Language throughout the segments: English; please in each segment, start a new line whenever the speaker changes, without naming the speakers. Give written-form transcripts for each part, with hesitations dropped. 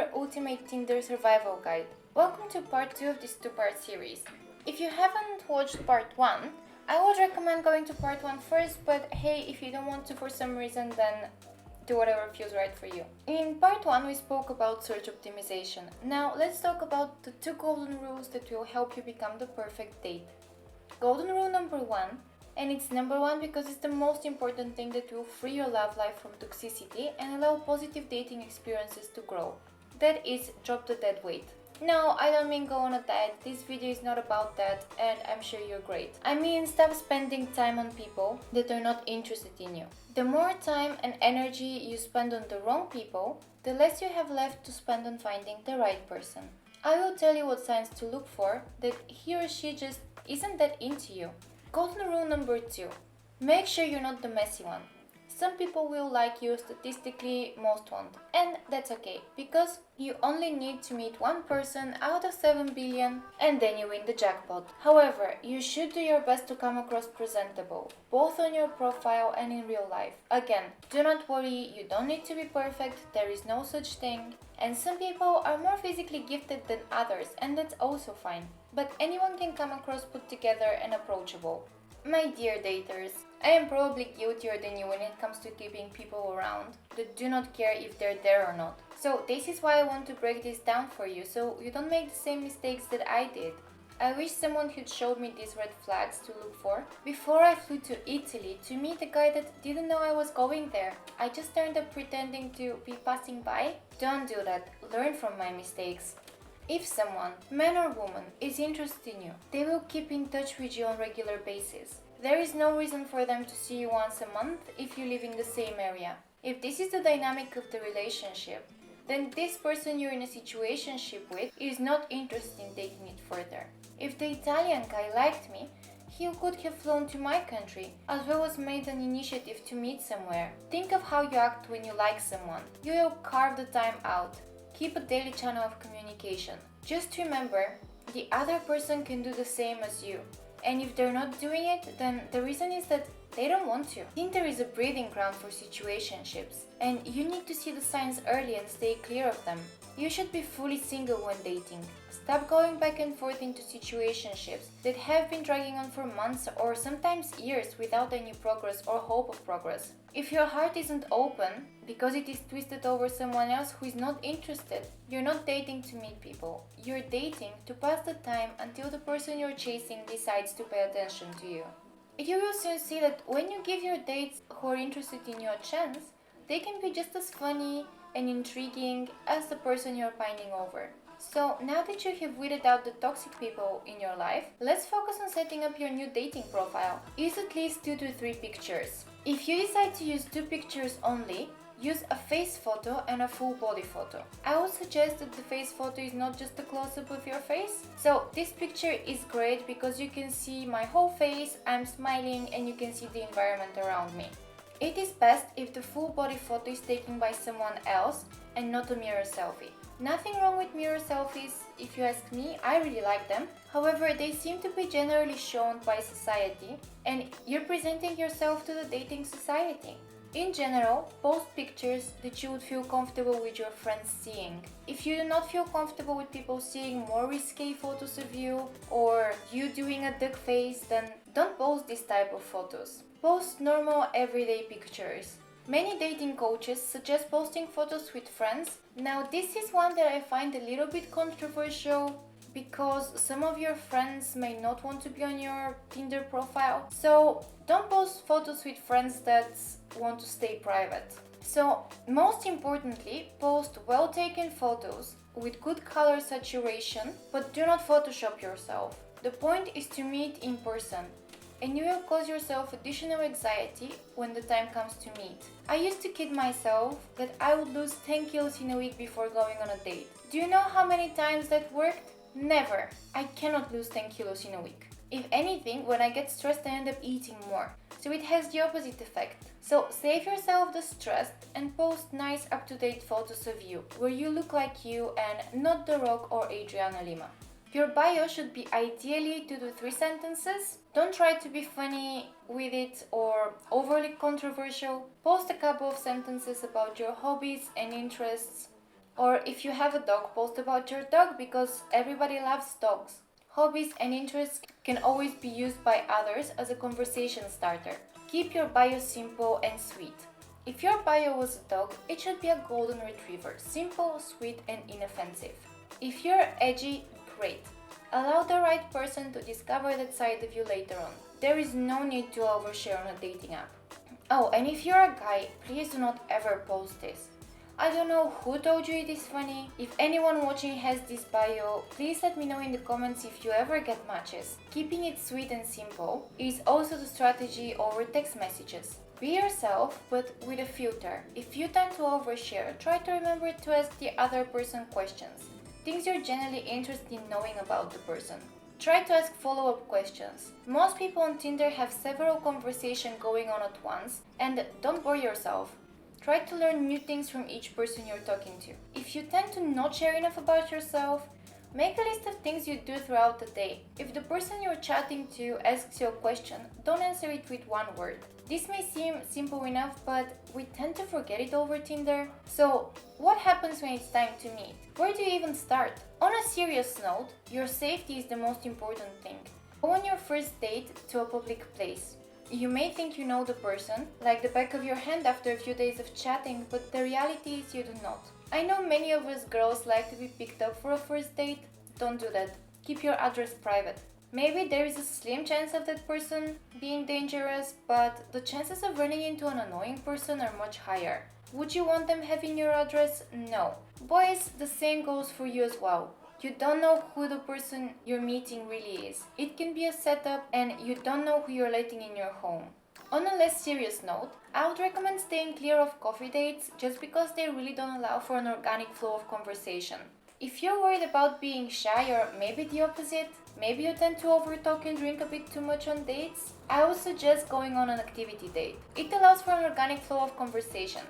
your ultimate Tinder survival guide. Welcome to part 2 of this two-part series. If you haven't watched part 1, I would recommend going to part 1 first, but hey, if you don't want to for some reason, then do whatever feels right for you. In part 1, we spoke about search optimization. Now let's talk about the 2 golden rules that will help you become the perfect date. Golden rule number 1, and it's number 1 because it's the most important thing that will free your love life from toxicity and allow positive dating experiences to grow. That is, drop the dead weight. No, I don't mean go on a diet, this video is not about that and I'm sure you're great. I mean stop spending time on people that are not interested in you. The more time and energy you spend on the wrong people, the less you have left to spend on finding the right person. I will tell you what signs to look for that he or she just isn't that into you. Golden rule number 2. Make sure you're not the messy one. Some people will like you, statistically most won't. And that's okay, because you only need to meet one person out of 7 billion and then you win the jackpot. However, you should do your best to come across presentable, both on your profile and in real life. Again, do not worry, you don't need to be perfect, there is no such thing. And some people are more physically gifted than others, and that's also fine. But anyone can come across put together and approachable. My dear daters, I am probably guiltier than you when it comes to keeping people around that do not care if they're there or not. So this is why I want to break this down for you, so you don't make the same mistakes that I did. I wish someone had showed me these red flags to look for before I flew to Italy to meet a guy that didn't know I was going there. I just turned up pretending to be passing by. Don't do that, learn from my mistakes. If someone, man or woman, is interested in you, they will keep in touch with you on a regular basis. There is no reason for them to see you once a month if you live in the same area. If this is the dynamic of the relationship, then this person you're in a situationship with is not interested in taking it further. If the Italian guy liked me, he could have flown to my country, as well as made an initiative to meet somewhere. Think of how you act when you like someone. You will carve the time out. Keep a daily channel of communication. Just remember, the other person can do the same as you. And if they're not doing it, then the reason is that they don't want to. Tinder is a breeding ground for situationships, and you need to see the signs early and stay clear of them. You should be fully single when dating. Stop going back and forth into situationships that have been dragging on for months or sometimes years without any progress or hope of progress. If your heart isn't open because it is twisted over someone else who is not interested, you're not dating to meet people. You're dating to pass the time until the person you're chasing decides to pay attention to you. You will soon see that when you give your dates who are interested in you a chance, they can be just as funny and intriguing as the person you're pining over. So now that you have weeded out the toxic people in your life, let's focus on setting up your new dating profile. Use at least 2 to 3 pictures. If you decide to use 2 pictures only, use a face photo and a full body photo. I would suggest that the face photo is not just a close-up of your face. So this picture is great because you can see my whole face, I'm smiling, and you can see the environment around me. It is best if the full body photo is taken by someone else and not a mirror selfie. Nothing wrong with mirror selfies, if you ask me, I really like them. However, they seem to be generally shown by society, and you're presenting yourself to the dating society. In general, post pictures that you would feel comfortable with your friends seeing. If you do not feel comfortable with people seeing more risque photos of you or you doing a duck face, then don't post this type of photos. Post normal everyday pictures. Many dating coaches suggest posting photos with friends. Now this is one that I find a little bit controversial because some of your friends may not want to be on your Tinder profile. So don't post photos with friends that want to stay private. So most importantly, post well taken photos with good color saturation, but do not Photoshop yourself. The point is to meet in person, and you will cause yourself additional anxiety when the time comes to meet. I used to kid myself that I would lose 10 kilos in a week before going on a date. Do you know how many times that worked? Never. I cannot lose 10 kilos in a week. If anything, when I get stressed, I end up eating more. So it has the opposite effect. So save yourself the stress and post nice up-to-date photos of you, where you look like you and not The Rock or Adriana Lima. Your bio should be ideally 2 to 3 sentences. Don't try to be funny with it or overly controversial. Post a couple of sentences about your hobbies and interests. Or if you have a dog, post about your dog because everybody loves dogs. Hobbies and interests can always be used by others as a conversation starter. Keep your bio simple and sweet. If your bio was a dog, it should be a golden retriever, simple, sweet, and inoffensive. If you're edgy, great. Allow the right person to discover that side of you later on. There is no need to overshare on a dating app. Oh, and if you're a guy, please do not ever post this. I don't know who told you it is funny. If anyone watching has this bio, please let me know in the comments if you ever get matches. Keeping it sweet and simple is also the strategy over text messages. Be yourself, but with a filter. If you tend to overshare, try to remember to ask the other person questions. Things you're genuinely interested in knowing about the person. Try to ask follow-up questions. Most people on Tinder have several conversations going on at once, and don't bore yourself. Try to learn new things from each person you're talking to. If you tend to not share enough about yourself, make a list of things you do throughout the day. If the person you're chatting to asks you a question, don't answer it with one word. This may seem simple enough, but we tend to forget it over Tinder. So, what happens when it's time to meet? Where do you even start? On a serious note, your safety is the most important thing. Go on your first date to a public place. You may think you know the person, like the back of your hand after a few days of chatting, but the reality is you do not. I know many of us girls like to be picked up for a first date. Don't do that. Keep your address private. Maybe there is a slim chance of that person being dangerous, but the chances of running into an annoying person are much higher. Would you want them having your address? No. Boys, the same goes for you as well. You don't know who the person you're meeting really is. It can be a setup and you don't know who you're letting in your home. On a less serious note, I would recommend staying clear of coffee dates just because they really don't allow for an organic flow of conversation. If you're worried about being shy or maybe the opposite, maybe you tend to overtalk and drink a bit too much on dates, I would suggest going on an activity date. It allows for an organic flow of conversation.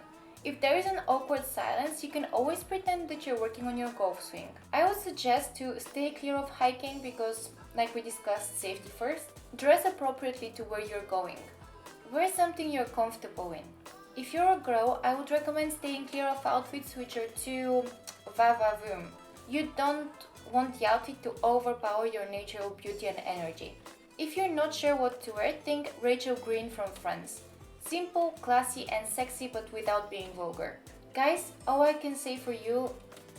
If there is an awkward silence, you can always pretend that you're working on your golf swing. I would suggest to stay clear of hiking because, like we discussed, safety first. Dress appropriately to where you're going. Wear something you're comfortable in. If you're a girl, I would recommend staying clear of outfits which are too va-va-voom. You don't want the outfit to overpower your natural beauty and energy. If you're not sure what to wear, think Rachel Green from Friends. Simple, classy and sexy but without being vulgar. Guys, all I can say for you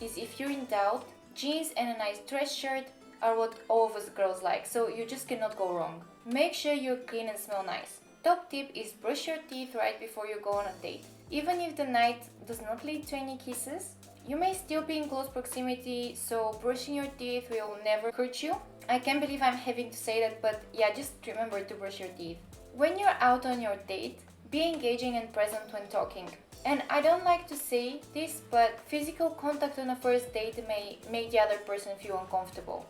is if you're in doubt, jeans and a nice dress shirt are what all of us girls like, so you just cannot go wrong. Make sure you're clean and smell nice. Top tip is brush your teeth right before you go on a date. Even if the night does not lead to any kisses, you may still be in close proximity, so brushing your teeth will never hurt you. I can't believe I'm having to say that, but yeah, just remember to brush your teeth. When you're out on your date, be engaging and present when talking. And I don't like to say this, but physical contact on a first date may make the other person feel uncomfortable.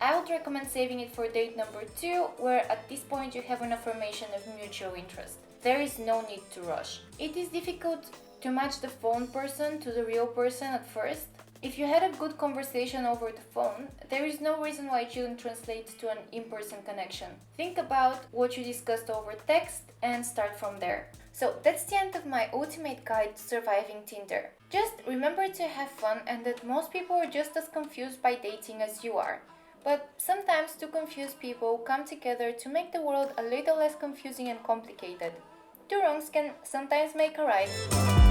I would recommend saving it for date number 2, where at this point you have an affirmation of mutual interest. There is no need to rush. It is difficult to match the phone person to the real person at first. If you had a good conversation over the phone, there is no reason why it shouldn't translate to an in-person connection. Think about what you discussed over text and start from there. So that's the end of my ultimate guide to surviving Tinder. Just remember to have fun and that most people are just as confused by dating as you are. But sometimes two confused people come together to make the world a little less confusing and complicated. Two wrongs can sometimes make a right.